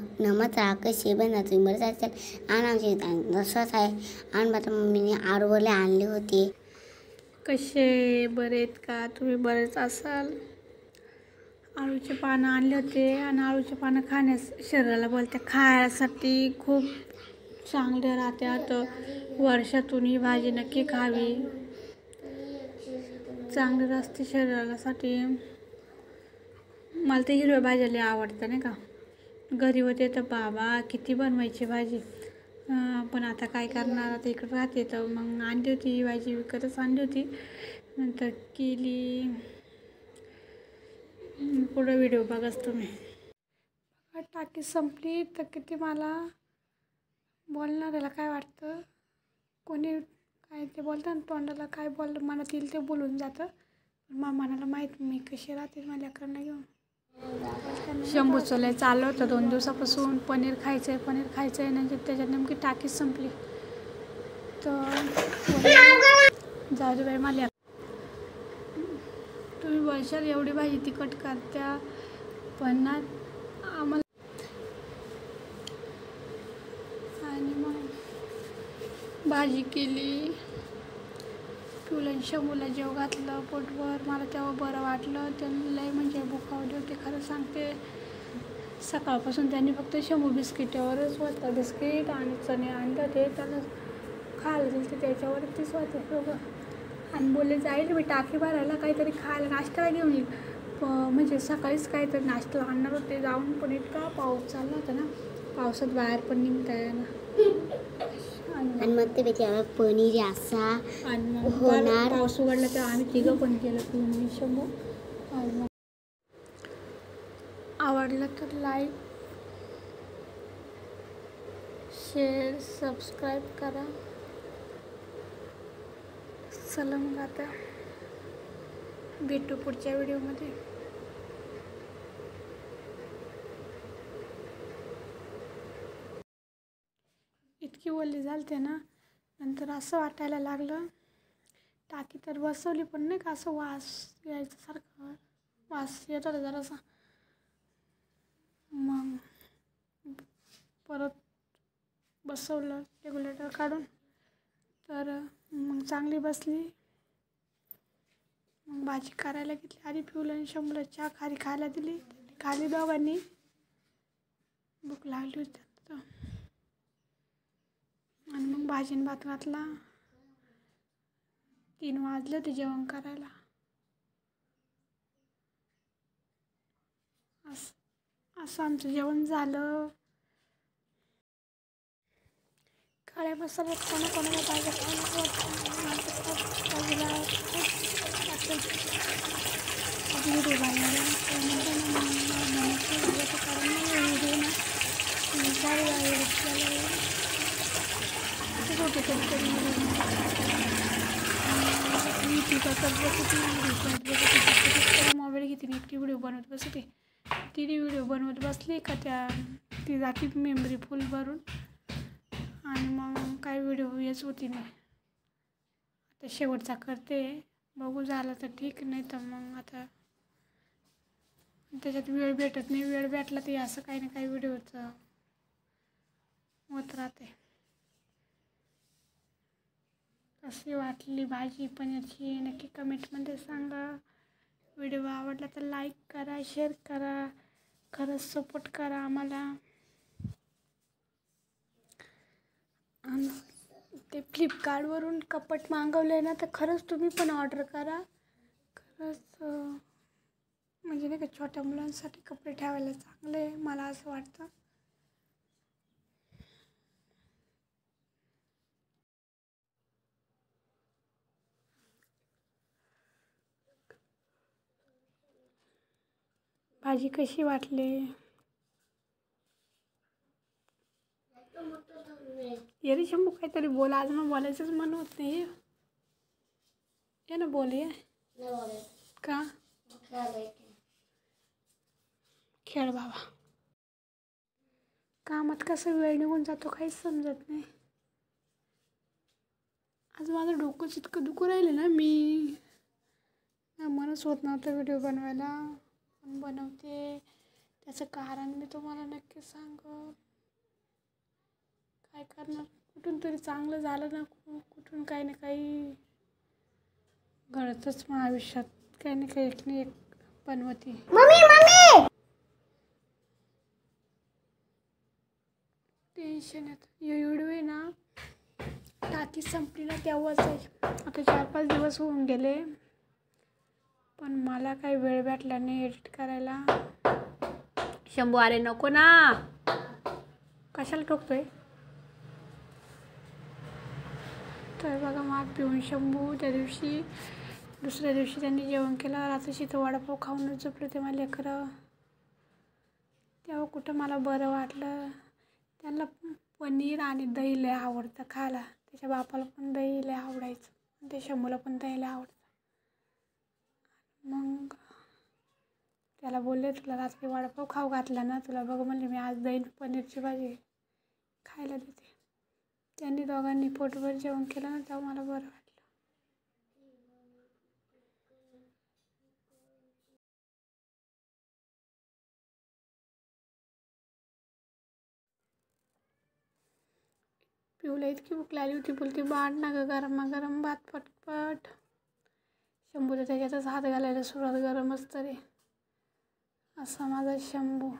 नमस्कार कशी बनवा तुम्ही बरंच असेल आणि आमची तसंच आहे आणि माझ्या मम्मीने आरोवरले आणले होते. कसे बरेत का तुम्ही बरेच असाल. आळूचे पानं आणले होते आणि आळूचे पानं खाण्यास शरीराला बोलते खाण्यासाठी खूप चांगले राहते. आता वर्षातून ही भाजी नक्की खावी, चांगली असते शरीरासाठी. मला ते हिरव्या भाज्या लय आवडतं नाही का. घरी होते तर बाबा किती बनवायची भाजी, पण आता काय करणार, आता इकडं राहते तर मग आणली होती ही भाजी, विकतच आणली होती. नंतर केली. पुढं व्हिडिओ बघाच तुम्ही. टाकी संपली तर किती मला बोलणाऱ्याला काय वाटतं, कोणी काय ते बोलतं ना तोंडाला काय मनात येईल ते बोलून जातं. मग मनाला माहीत मी कशी राहते माझ्या लेकरांना घेऊन. शंभूचं लय चाललं होतं 2 दिवसापासून पनीर खायचं आहे म्हणजे त्याच्यात नेमकी टाकीच संपली. तर जाऊ दे बाई मला, तुम्ही वर्षात एवढी भाजी तिखट करत्या पण ना आम्हाला. आणि मग भाजी केली, पिवलं शंभूला जेव घातलं पोटभर. मला तेव्हा बरं वाटलं. त्यांनी लय म्हणजे भुकावली होती खरं सांगते. सकाळपासून त्यांनी फक्त शंभू बिस्किटावरच होता, बिस्किट आणि चणे आणले होते त्याला खायला दिले ते त्याच्यावरतीच होते सगळं. आणि बोलले जाईल मी टाकी भरायला काहीतरी खायला नाश्त्याला घेऊन येईल. म्हणजे सकाळीच काहीतरी नाश्त्याला आणणार होते जाऊन, पण इतका पाऊस चालला होता ना, पावसात बाहेर पण निघता येईना. आणि मग ते त्याच्यावर पनीर असा आणि मग होणार. पाऊस उघडला तर आम्ही तिघं पण केलं तुम्ही शंभू. आणि मग आवडलं तर लाईक, शेअर, सबस्क्राईब करा. चला मग आता भेटू पुढच्या व्हिडिओमध्ये. इतकी ओली झालते ना, नंतर असं वाटायला लागलं टाकी तर बसवली पण नाही का असं वास यायचं सारखं, वास येत होता जरासा. मग परत बसवलं रेग्युलेटर काढून, तर मग चांगली बसली. मग भाजी करायला घेतली. आधी पिवलं आणि शंभूला चहा खायला दिली, खाली दोघांनी. भूक लागली होती तर. आणि मग भाजीन भात घातला. 3 वाजले होते जेवण करायला. असं आमचं जेवण झालं. काळ्या मसाल्यात कोणाकोणाला भाज्या खायला बाजूला व्हिडिओ बनवला मोबाईल घेते एकटी व्हिडिओ बनवत बसते. तिने व्हिडिओ बनवत बसली का ती जाती मेमरी फुल भरून आणि मग काय व्हिडिओ येच होती नाही. आता शेवटचा करते, बघू झालं तर ठीक, नाही तर मग आता त्याच्यात वेळ भेटत नाही. वेळ भेटला तर असं काही ना काही व्हिडिओचं होत राहते. कशी वाटली भाजी पनीरची नक्की कमेंटमध्ये सांगा. व्हिडिओ आवडला तर लाईक करा, शेअर करा, खरंच सपोर्ट करा आम्हाला. आणि ते फ्लिपकार्टवरून कपट मागवले ना, तर खरंच तुम्ही पण ऑर्डर करा. खरंच म्हणजे नाही का छोट्या मुलांसाठी कपडे ठेवायला चांगले, मला असं वाटतं. भाजी कशी वाटली? ये रे शंभू काहीतरी बोल, आज मग बोलायचंच मन होत नाही. ये ना बोल, ये का खेळ बाबा. कामात कसं वेळ निघून जातो काहीच समजत नाही. आज माझं डोकंच इतकं दुखू राहिलं ना, मी मनच होत नव्हतं व्हिडिओ बनवायला, पण बनवते. त्याचं कारण मी तुम्हाला नक्की सांगेन. काय करणार, कुठून तरी चांगलं झालं ना, कुठून काही ना काही घडतंच मग आयुष्यात. काही ना काही एक ना एक बनवती. टेन्शन येतं. व्हिडिओ आहे ना, टाकी संपली ना तेव्हाच आहे. आता 4-5 दिवस होऊन गेले, पण मला काही वेळ भेटला नाही एडिट करायला. शंभू अरे नको ना, कशाला ठोकतोय. तर बघा माग पिऊन शंभू त्या दिवशी दुसऱ्या दिवशी त्यांनी जेवण केलं. रात्रीची तर वडापाव खाऊनच झोपले ते मला लेकरं. तेव्हा कुठं मला बरं वाटलं. त्यांना पनीर आणि दही लय आवडतं खायला. त्याच्या बापाला पण दही लय आवडायचं, त्या शंभूला पण दही लय आवडतं. मग त्याला बोलले, तुला रात्री वडापाव खाऊ घातला ना, तुला बघ म्हणले मी आज दही पनीरची भाजी खायला देते. त्यांनी दोघांनी पोटभर जेवण केलं ना, तेव्हा मला बरं वाटलं. पिऊला इतकी भूक लागली होती, बोलती बाट ना गं गरमागरम भात पटपट. शंभूला त्याच्यातच हात घालायला सुरुवात, गरमच तरी. असा माझा शंभू.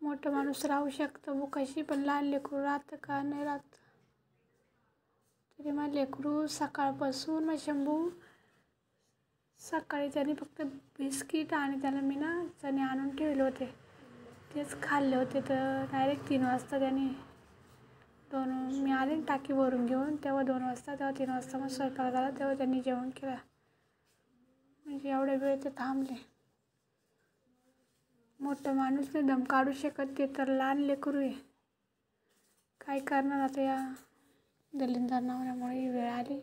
मोठं माणूस राहू शकतं भुकाशी, पण लहान लेकरू राहतं का नाही राहत. तरी मग लेकरू सकाळपासून मग शंभू सकाळी त्याने फक्त बिस्किट आणि त्याला मी ना चणे आणून ठेवले होते, तेच खाल्ले होते. तर डायरेक्ट 3 वाजता त्याने मी आले टाकी भरून घेऊन, तेव्हा 2 वाजता, तेव्हा 3 वाजता मग स्वयंपाक झाला, तेव्हा त्यांनी जेवण केलं. म्हणजे एवढ्या वेळ ते थांबले. मोठं माणूस नाही दम काढू शकत, ते तर लहान लेकरू आहे. काय करणार आता, या दलिंदर नवऱ्यामुळे ही वेळ आली.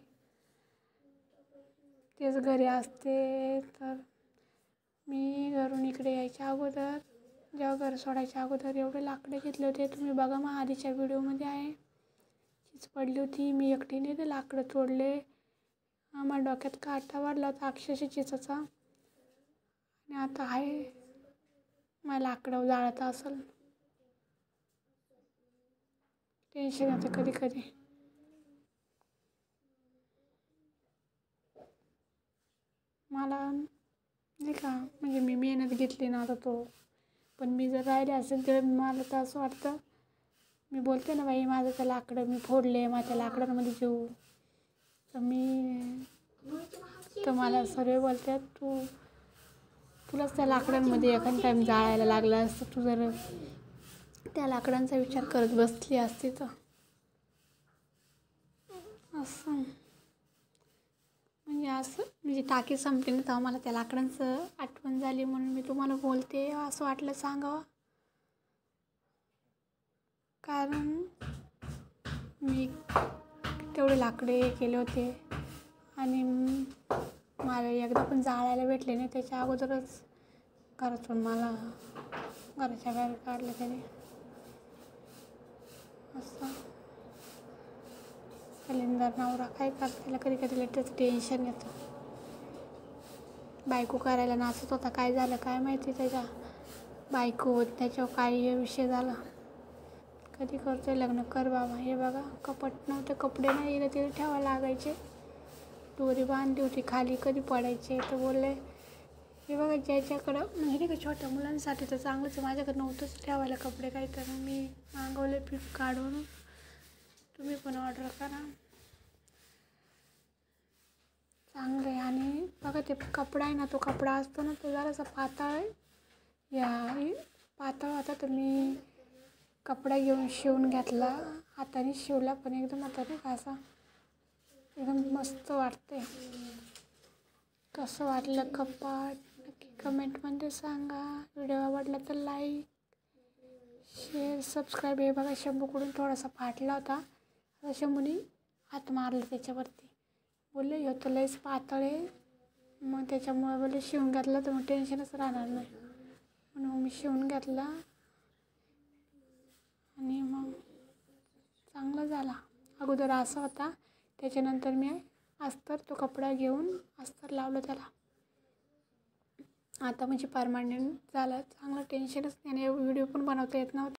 तेच घरी असते तर मी घरून इकडे यायच्या अगोदर, जेव्हा घर सोडायच्या अगोदर एवढे लाकडे घेतले होते. तुम्ही बघा मग आधीच्या व्हिडिओमध्ये आहे. चीज पडली होती, मी एकटीने ते लाकडं तोडले. माझ्या डोक्यात काटा वाढला होता अक्षरशः चिचाचा. आणि आता आहे मला लाकडं जाळत असेल. टेन्शन येतं कधी कधी. मला नाही का, म्हणजे मी मेहनत घेतली ना आता तो, पण मी जर राहिले असेल तर मला तर असं वाटतं, मी बोलते ना बाई माझं तर लाकडं मी फोडले, माझ्या लाकडांमध्ये जीव. तर मला सर्व बोलतात, तुलाच त्या लाकडांमध्ये एखाद टाईम जाळायला लागला असतं, तू जर त्या लाकडांचा विचार करत बसली असती तर. असं म्हणजे टाकी संपली ना, तेव्हा मला त्या लाकडांचं आठवण झाली, म्हणून मी तुम्हाला बोलते. असं वाटलं सांगावं, कारण मी तेवढे लाकडे केले होते आणि मला एकदा पण जाळायला भेटले नाही. त्याच्या अगोदरच घरातून मला घराच्या बाहेर काढलं त्याने. असं दलिंदर नवरा काय करतो, त्याला कधी कधी त्याचं टेन्शन येतं. बायको करायला नाचत होता, काय झालं काय माहिती त्याच्या बायको, त्याच्यावर काय विषय झाला. कधी करतोय लग्न, कर बाबा. हे बघा कपट नव्हते, कपडे नाही इकडे तिथे ठेवायला लागायचे, दोरी बांधली होती खाली, कधी पडायचे. तर बोलले हे बघा ज्याच्याकडं म्हणजे नाही का छोट्या मुलांसाठी तर चांगलंच, माझ्याकडे नव्हतंच ठेवायला कपडे काही, तर मी मागवले फ्लिपकार्टवरून. तुम्ही पण ऑर्डर करा, चांगलं आहे. आणि बघा ते कपडा आहे ना, तो कपडा असतो ना, तो जरासा पातळ आहे. पातळ होता, तर मी कपडा घेऊन शिवून घेतला, हाताने शिवला, पण एकदम आता नाही का असा एकदम मस्त वाटते. कसं वाटलं कपाट नक्की कमेंटमध्ये सांगा. व्हिडिओ आवडला तर लाईक, शेअर, सबस्क्राईब. हे बघा शंभूकडून थोडासा फाटला होता, आता शंभूने हात मारला त्याच्यावरती, बोलले ह्यो तर लयच पातळ आहे. मग त्याच्यामुळे बोलले शिवून घातला तर मग टेन्शनच राहणार नाही, म्हणून मी शिवून घातला आणि मग चांगला झाला. अगोदर असा होता, त्याच्यानंतर मी अस्तर तो कपडा घेऊन अस्तर लावलं त्याला. आता म्हणजे परमनंट झालं, चांगलं टेन्शनच नाही आणि व्हिडिओ पण बनवता येत नव्हता.